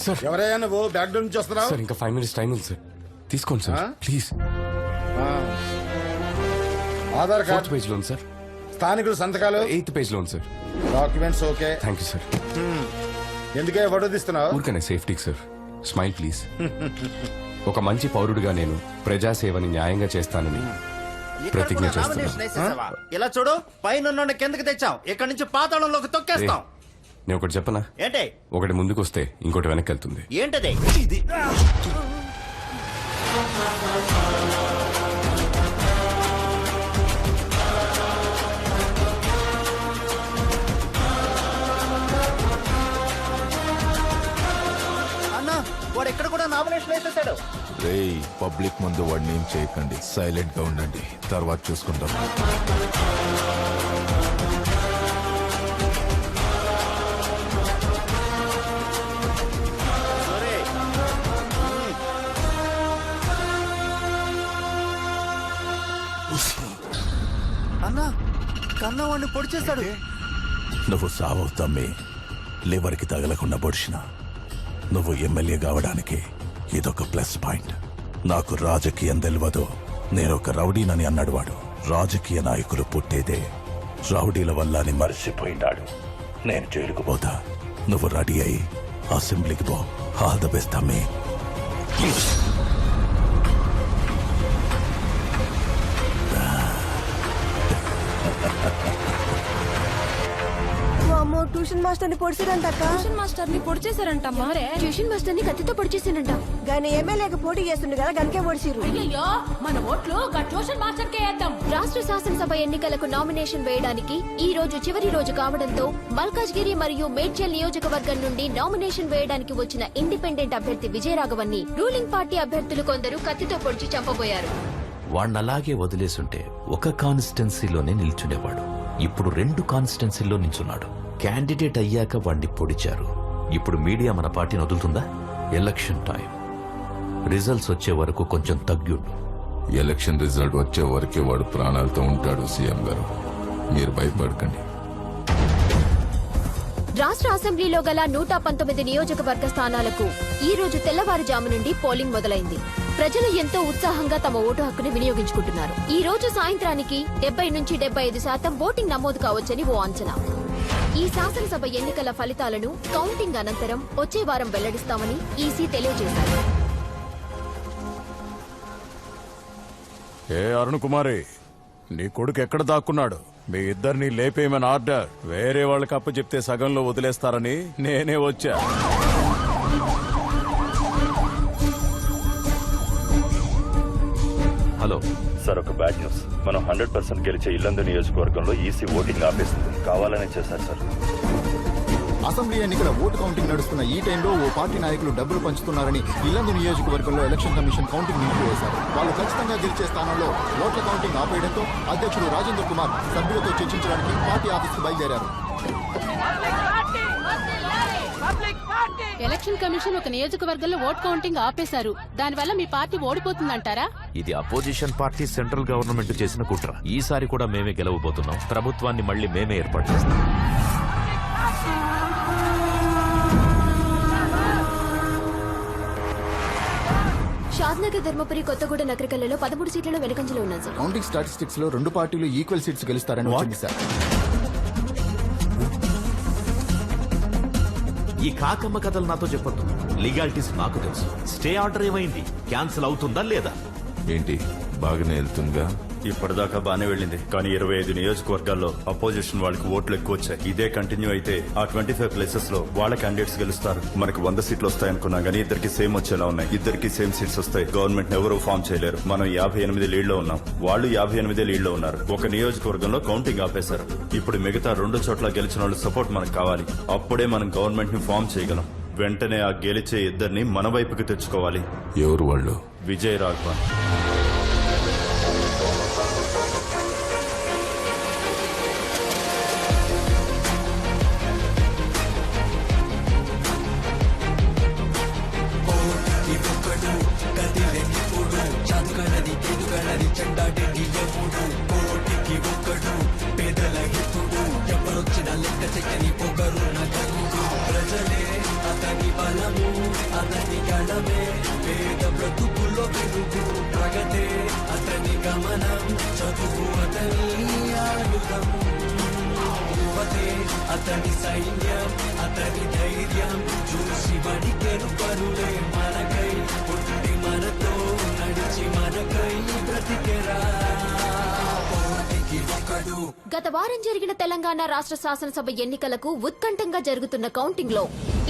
Sir ఎవరయ్యా నువ్వు back door నుంచి వస్తున్నావు? సార్ ఇంకా 5 minutes టైం ఉంది సార్, తీసుకోండి sir please. Aadhaar 4th card, page లో ఉంది సార్. స్థానికులు సంతకాలు 8th పేజ్ లో ఉంది sir. Documents okay. Thank you sir. ఎందుకే ఫోటో తీస్తున్నావు? ఊరికనే సేఫ్టీకి సార్. Smile please. ఒక మంచి పౌరుడిగా నేను ప్రజాసేవని న్యాయంగా చేస్తానని ప్రతిజ్ఞ చేస్తున్నాను. ఇలా చూడు, పైన కిందకి తెచ్చాం, ఇక్కడ నుంచి పాతాళంలోకి తొక్కేస్తాం. నేను ఒకటి చెప్పనా? ఏంటి? ఒకటి ముందుకు వస్తే ఇంకోటి వెనక్కి వెళ్తుంది. ఏంటది? ఇది అన్నా, వాడు ఎక్కడ కూడా నామినేషన్ వేసేసాడు. రేయ్, పబ్లిక్ ముందు వాడిని ఏం చేయకండి, సైలెంట్ గా ఉండండి, తర్వాత చూసుకుంటాం. అన్నా, కన్నా వాడిని పొడి చేశాడు. నువ్వు సావవు తమ్మి, లివర్ కి తగలకుండా పొడిచిన. నువ్వు ఎమ్మెల్యే కావడానికి ఇదొక ప్లస్ పాయింట్. నాకు రాజకీయం తెలియదు, నేనొక రౌడీనని అన్నాడు వాడు. రాజకీయ నాయకులు పుట్టేదే రౌడీల వల్ల అని మర్చిపోయినాడు. నేను జైలుకు పోతా, నువ్వు రెడీ అయి అసెంబ్లీకి పో. ఆల్ ద బెస్ట్ తమ్మి. ట్యూషన్ మాస్టర్ ని పొడిచారంట. ట్యూషన్ మాస్టర్ ని పొడి చేశారంటమ్మా. ట్యూషన్ మాస్టర్ ని కత్తితో పొడిచేసానంట. గానీ ఎమ్మెల్యేకి పోటీ చేస్తుండే కదా, గనకే పొడిచిరు. అయ్యో, మన ఓట్లు ట్యూషన్ మాస్టర్ కే వేద్దాం. రాష్ట్ర శాసనసభ ఎన్నికలకు నామినేషన్ వేయడానికి ఈ రోజు చివరి రోజు కావడంతో మల్కాజ్గిరి మరియు మేడ్చల్ నియోజకవర్గం నుండి నామినేషన్ వేయడానికి వచ్చిన ఇండిపెండెంట్ అభ్యర్థి విజయరాఘవన్ని రూలింగ్ పార్టీ అభ్యర్థులు కొందరు కత్తితో పొడిచి చంపబోయారు. వాణ్ణలాగే వదిలేసుంటే ఒక కాన్స్టిట్యున్సీలోనే నిల్చునేవాడు. ఇప్పుడు 2 కాన్స్టిట్యున్సీల్లో నిల్చున్నాడు. క్యాండిడేట్ అయ్యాక వాణ్ణి పొడిచారు. ఇప్పుడు మీడియా మన పార్టీని వదులుతుందా? ఎలక్షన్ టైం, రిజల్ట్స్ వచ్చే వరకు కొంచెం తగ్గుండు. ఎలక్షన్ రిజల్ట్ వచ్చే వరకే వాడు ప్రాణాలతో ఉంటాడు. సీఎం గారు, మీరు భయపడకండి. రాష్ట్ర అసెంబ్లీలో గల 119 నియోజకవర్గ స్థానాలకు ఈ రోజు తెల్లవారుజాము నుండి పోలింగ్ మొదలైంది. ప్రజలు ఎంతో ఉత్సాహంగా తమ ఓటు హక్కును వినియోగించుకుంటున్నారు. ఈ రోజు సాయంత్రానికి 70 నుంచి 75% ఓటింగ్ నమోదు కావచ్చని ఓ అంచనా. ఈ శాసనసభ ఎన్నికల ఫలితాలను కౌంటింగ్ అనంతరం వచ్చే వారం వెల్లడిస్తామని ఈసీ తెలియజేశారు. ఏ అరుణ్ కుమారి, నీ కొడుకు ఎక్కడ దాక్కున్నాడు? మీ ఇద్దరిని లేపేయమని ఆర్డర్. వేరే వాళ్ళకి అప్పు చెప్తే సగంలో వదిలేస్తారని నేనే వచ్చా. హలో సార్, ఒక బ్యాడ్ న్యూస్. మనం 100% గెలిచే ఇల్లందు నియోజకవర్గంలో ఈసీ ఓటింగ్ ఆపేస్తుంది. కావాలనే చేశారు సార్. అసెంబ్లీ ఎన్నికల ఓటు కౌంటింగ్ నడుస్తున్న ఈ టైంలో ఓ పార్టీ నాయకులు డబ్బులు పంచుతున్నారని ఇల్లందు నియోజకవర్గంలో ఎలక్షన్ కమిషన్ కౌంటింగ్ నిలిపివేశారు. వాళ్ళు ఖచ్చితంగా గెలిచే స్థానంలో ఓట్ల కౌంటింగ్ ఆపేయడంతో అధ్యక్షుడు రాజేంద్ర కుమార్ సభ్యులతో చర్చించడానికి పార్టీ ఆఫీస్కు బయలుదేరారు. ఎలక్షన్ కమిషన్ ఒక నియోజకవర్గంలో ఓట్ కౌంటింగ్ ఆపేశారు. దానివల్ల మీ పార్టీ ఓడిపోతుందంటారా? ఇది అపోజిషన్ పార్టీ సెంట్రల్ గవర్నమెంట్ చేసిన కుట్ర. ఈసారి కూడా మేమే గెలవబోతున్నాం. ప్రభుత్వాన్ని మళ్ళీ మేమే ఏర్పాటు చేస్తాం. షాద్నగర్, ధర్మపురి, కొత్తగూడ, నగరకల్లలో 13 సీట్లలో వెనుకంజలో ఉన్నాయి సార్. కౌంటింగ్ స్టాటిస్టిక్స్ లో 2 పార్టీలు ఈక్వల్ సీట్స్ గెలుస్తారని వచ్చింది సార్. ఈ కాకమ్మ కథలు నాతో చెప్పొద్దు. లీగాలిటీస్ నాకు తెలుసు. స్టే ఆర్డర్ ఏమైంది? క్యాన్సిల్ అవుతుందా లేదా? ఏంటి, బాగానే వెళ్తుందిగా? ఇప్పటిదాకా బానే వెళ్ళింది, కానీ 25 నియోజకవర్గాల్లో అపోజిషన్ వాళ్ళకి ఓట్లు ఎక్కువ వచ్చాయి. ఇదే కంటిన్యూ అయితే ఆ 25 ప్లేసెస్ లో వాళ్ళ క్యాండిడేట్స్ గెలుస్తారు. మనకు 100 సీట్లు వస్తాయనుకున్నాం, కానీ ఇద్దరికి సేమ్ వచ్చేలా ఉన్నాయి. ఇద్దరికి సేమ్ సీట్స్ వస్తాయి. గవర్నమెంట్ ఎవరూ ఫామ్ చేయలేరు. మనం 58 లీడ్ లో ఉన్నాం, వాళ్ళు 58 లీడ్ లో ఉన్నారు. ఒక నియోజకవర్గంలో కౌంటింగ్ ఆపేశారు. ఇప్పుడు మిగతా 2 చోట్ల గెలిచిన వాళ్ళు సపోర్ట్ మనకు కావాలి. అప్పుడే మనం గవర్నమెంట్ ని ఫామ్ చేయగలం. వెంటనే ఆ గెలిచే ఇద్దరిని మన వైపుకి తెచ్చుకోవాలి. ఎవరు వాళ్ళు? విజయ్ రాఘవన్. ఎవరొచ్చిన లెక్క చెక్కని పొగరు నా ప్రజలే అతని బలం. గత వారం జరిగిన తెలంగాణ రాష్ట్ర శాసనసభ ఎన్నికలకు ఉత్కంఠంగా జరుగుతున్న కౌంటింగ్ లో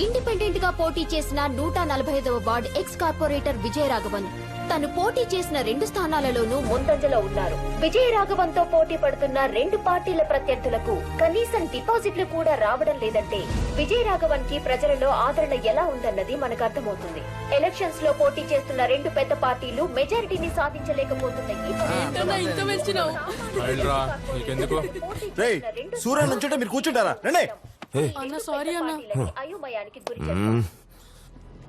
ఇండిపెండెంట్ గా పోటీ చేసిన 145వ వార్డు ఎక్స్ కార్పొరేటర్ విజయరాఘవన్ తను పోటీ చేసిన 2 స్థానాలలోనూ ముందంజలో ఉన్నారు. విజయరాఘవన్ తో పోటీ పడుతున్న 2 పార్టీల ప్రత్యర్థులకు కనీసం డిపాజిట్లు కూడా రావడం లేదంటే విజయరాఘవన్ కి ప్రజలలో ఆదరణ ఎలా ఉందన్నది మనకు అర్థమవుతుంది. ఎలక్షన్స్ లో పోటీ చేస్తున్న 2 పెద్ద పార్టీలు మెజారిటీని సాధించలేకపోతున్న ఈ సూర్య నుంచుంటే మీరు కూర్చుంటారా రండి. అయోమయానికి గురి చేశారు.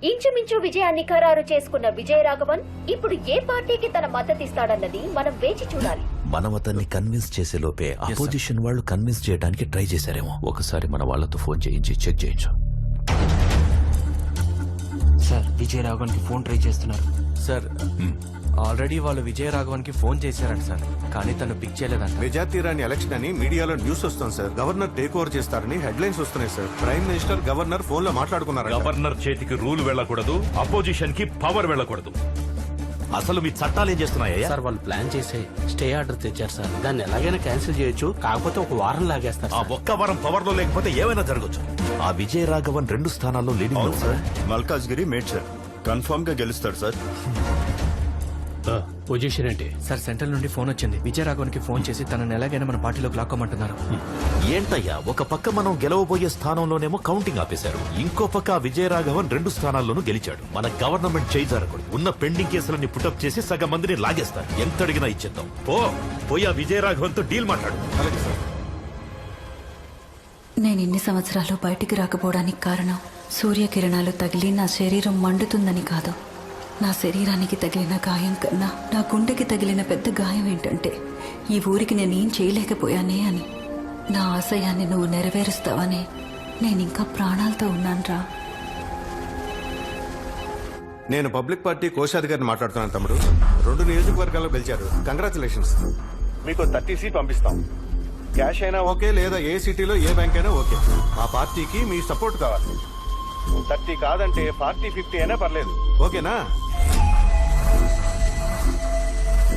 ఇంచుమించు విజయాన్ని ఖరారు చేసుకున్న విజయరాఘవన్ ఇప్పుడు ఏ పార్టీకి తన మద్దతిస్తాడన్నది మనం వేచి చూడాలి. మనం అతన్ని కన్విన్స్ చేసే లోపే అపోజిషన్ వాళ్ళు కన్విన్స్ చేయడానికి ట్రై చేశారేమో. ఒకసారి మన వాళ్ళతో ఫోన్ చేయించి చెక్ చేయించు. సార్ విజయరాఘవన్ కి ఫోన్ ట్రై చేస్తున్నారు సార్. ఆల్రెడీ వాళ్ళు విజయరాఘవన్ కి ఫోన్ చేశారంట సార్, కానీ తను పిక్ చేయలేదంట. మెజార్టీ రాని ఎలక్షన్ అని మీడియాలో న్యూస్ వస్తుంది సార్. గవర్నర్ టేక్ ఓవర్ చేస్తారని హెడ్లైన్స్ వస్తున్నాయి sir. Prime minister governor phone లో మాట్లాడుకున్నారు. గవర్నర్ చేతికి రూల్ వెళ్ళకూడదు, అపోజిషన్ కి పవర్ వెళ్ళకూడదు. అసలు మీ చట్టాలు ఏం చేస్తున్నాయా? సార్ వాళ్ళు ప్లాన్ చేసి స్టే ఆర్డర్ తెచ్చారు సార్. దాన్ని ఎలాగైనా క్యాన్సిల్ చేయొచ్చు, కాకపోతే ఒక వారం లాగేస్తారు. ఆ ఒక్క వారం పవర్ లో లేకపోతే ఏమైనా జరగచ్చు. ఆ విజయరాఘవన్ 2 స్థానాల్లో లీడింగ్ అవును sir. Malkajgiri made sir confirm గా గెలుస్తాడు సార్. పొజిషన్ ఏంటి సార్ సెంట్రల్ నుండి ఫోన్ వచ్చింది. విజయరాఘవన్ కి ఫోన్ చేసి తనని ఎలాగైనా మన పార్టీలోకి లాక్కోమంటున్నారు. ఏంటయ్యా, ఒక పక్క మనం గెలవబోయే స్థానంలోనేమో కౌంటింగ్ ఆపేశారు, ఇంకో పక్క విజయరాఘవన్ 2 స్థానాల్లోనూ గెలిచాడు. మన గవర్నమెంట్ చేయి జరగకూడదు. ఉన్న పెండింగ్ కేసులన్నీ పుటప్ చేసి సగం మందిని లాగేస్తారు. ఎంత అడిగినా ఇచ్చేద్దాం. పోయి ఆ విజయరాఘవన్ తో డీల్ మాట్లాడు. నేను ఇన్ని సంవత్సరాలు బయటికి రాకపోవడానికి కారణం సూర్యకిరణాలు తగిలి నా శరీరం మండుతుందని కాదు. నా శరీరానికి తగిలిన గాయం కన్నా నా గుండెకి తగిలిన పెద్ద గాయం ఏంటంటే ఈ ఊరికి నేనేం చేయలేకపోయానే అని. నా ఆశయాన్ని నువ్వు నెరవేరుస్తావని నేనింకా ప్రాణాలతో ఉన్నానురా. నేను పబ్లిక్ పార్టీ కోశాధికారిని మాట్లాడుతున్నాను తమ్ముడు. 2 నియోజకవర్గాల్లో గెలిచారు. కంగ్రాచులేషన్స్. మీకు 30 సీట్ పంపిస్తాం. క్యాష్ అయినా ఓకే, లేదా ఏ సిటీలో ఏ బ్యాంక్ అయినా ఓకే. ఆ పార్టీకి మీ సపోర్ట్ కావాలి. 30 కాదంటే 40, 50 అయినా పర్లేదు. ఓకేనా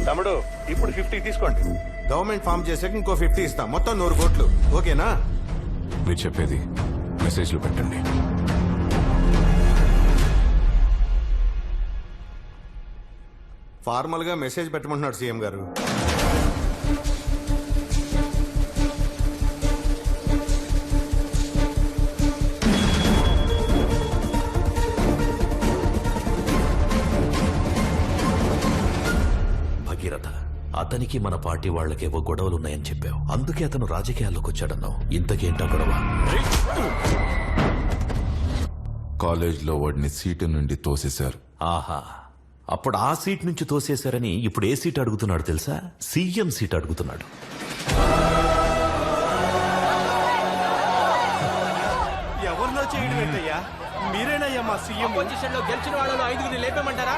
తమ్ముడు? ఇప్పుడు 50 తీసుకోండి. గవర్నమెంట్ ఫామ్ చేసాక ఇంకో 50 ఇస్తాం. మొత్తం 100 కోట్లు. ఓకేనా? మీరు చెప్పేది మెసేజ్లు పెట్టండి. ఫార్మల్ గా మెసేజ్ పెట్టమంటున్నాడు సీఎం గారు. భగీరథ, అతనికి మన పార్టీ వాళ్ళకేవో గొడవలున్నాయని చెప్పావు. అందుకే అతను రాజకీయాల్లోకి వచ్చాడన్నావు. ఇంతకేంటా గొడవ? కాలేజ్లో వాడిని సీటు నుండి తోసేశారు. ఆహా, అప్పుడు ఆ సీట్ నుంచి తోసేశారని ఇప్పుడు ఏ సీట్ అడుగుతున్నాడు తెలుసా? సీఎం సీట్ అడుగుతున్నాడు. ఎవరినో చేయడం ఏంటయ్యా? మీరేనయ్యా మా సీఎం. పొజిషన్ లో గెలిచిన వాళ్ళలో 5గురిని లేపేమంటారా?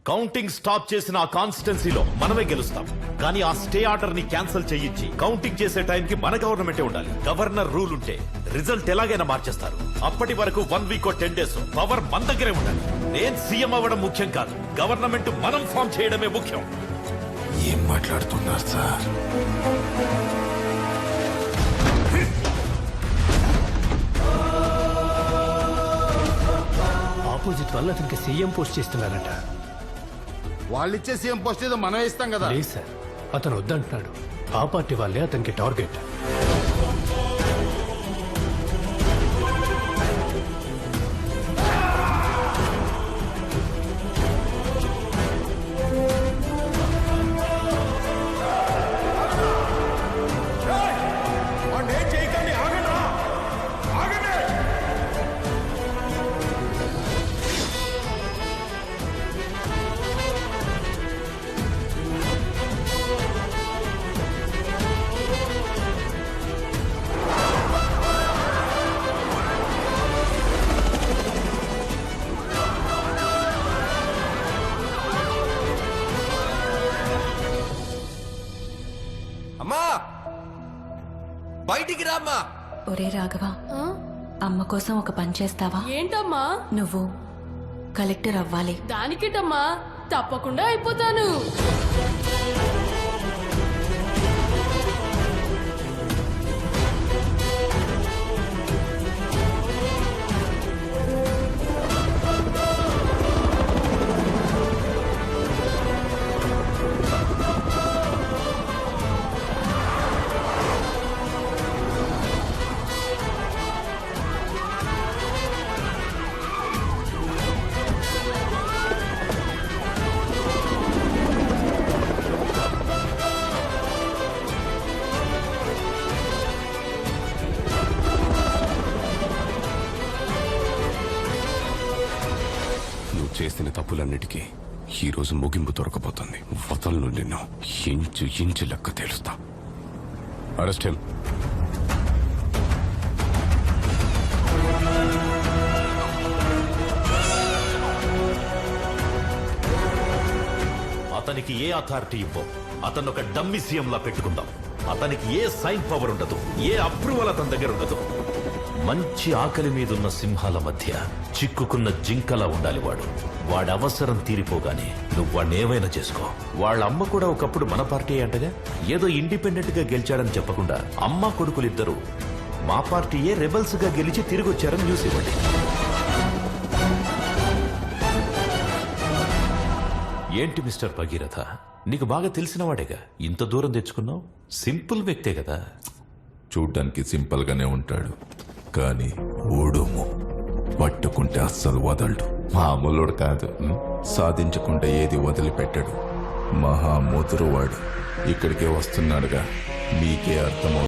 కౌంటింగ్ స్టాప్ చేసిన ఆ కాన్స్టిట్యున్సీలో మనమే గెలుస్తాం. కానీ ఆ స్టే ఆర్డర్ ని క్యాన్సిల్ చేయించి కౌంటింగ్ చేసే టైంకి మన గవర్నమెంటే ఉండాలి. గవర్నర్ రూల్ ఉంటే రిజల్ట్ ఎలాగైనా మార్చేస్తారు. అప్పటి వరకు 1 వీక్ 10 డేస్ పవర్ మన దగ్గరే ఉండాలి. నేను సీఎం అవ్వడం ముఖ్యం కాదు, గవర్నమెంట్ మనం ఫామ్ చేయడమే ముఖ్యం. ఏం మాట్లాడుతున్నారు సార్? ఆపోజిట్ వాళ్ళు అతనికి సీఎం పోస్ట్ చేస్తున్నారట. వాళ్ళిచ్చే సీఎం పోస్ట్ ఏదో మనం ఇస్తాం కదా. లేదు సార్, అతను వద్దంటున్నాడు. ఆ పార్టీ వాళ్ళే అతనికి టార్గెట్. ఒరే రాఘవ, అమ్మ కోసం ఒక పని చేస్తావా? ఏంటమ్మా? నువ్వు కలెక్టర్ అవ్వాలి. దానికేటమ్మా, తప్పకుండా అయిపోతాను. నువ్వు చేసిన తప్పులన్నిటికీ ఈ రోజు ముగింపు దొరకబోతుంది. వదలను నిన్ను, ఇంచు ఇంచు లెక్క తేలుస్తా. Arrest him. అతనికి ఏ అథారిటీ ఇవ్వం. అతను ఒక డమ్మీ సీఎం లా పెట్టుకుందాం. అతనికి ఏ సైన్ పవర్ ఉండదు, ఏ అప్రూవల్ అతని దగ్గర ఉండదు. మంచి ఆకలి మీదున్న సింహాల మధ్య చిక్కుకున్న జింకలా ఉండాలి వాడు. వాడి అవసరం తీరిపోగానే నువ్వు వాడిని ఏమైనా చేసుకో. వాళ్ళ అమ్మ కూడా ఒకప్పుడు మన పార్టీ అంటగా. ఏదో ఇండిపెండెంట్ గా గెలిచాడని చెప్పకుండా అమ్మ కొడుకులిద్దరూ మా పార్టీయే రెబల్స్ గా గెలిచి తిరిగి వచ్చారని న్యూస్ ఇవ్వండి. ఏంటి మిస్టర్ భగీరథ, నీకు బాగా తెలిసిన వాడేగా, ఇంత దూరం తెచ్చుకున్నావు? సింపుల్ వ్యక్తే కదా. చూడ్డానికి సింపుల్ గానే ఉంటాడు, కానీ ఓడుము పట్టుకుంటే అస్సలు వదలడు. మామూలుడు కాదు, సాధించకుండా ఏది వదిలిపెట్టాడు. మహా ముదురువాడు. ఇక్కడికే వస్తున్నాడుగా, మీకే అర్థమవుతుంది.